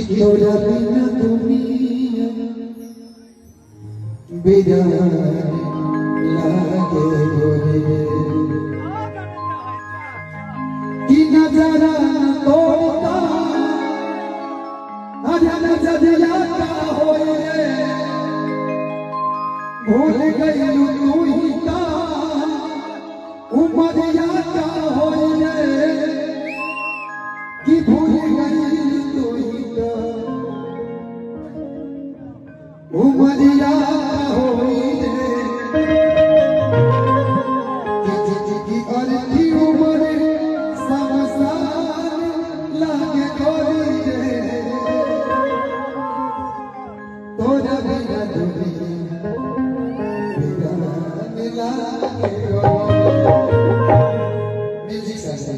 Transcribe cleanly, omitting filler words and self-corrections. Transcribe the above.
तोरा बिना दुनिया बेजान लागे गोरे कि नजरा तोड़ता अरे नजरिया का होए भूल गई तू ही का उमरिया का होए कि भूल गई तू ही का उमरिया होए कि अर्धी उम्र समसान लागे गोरी रे तोरा बिना दुनिया बेजान लागे गोरी म्यूजिक से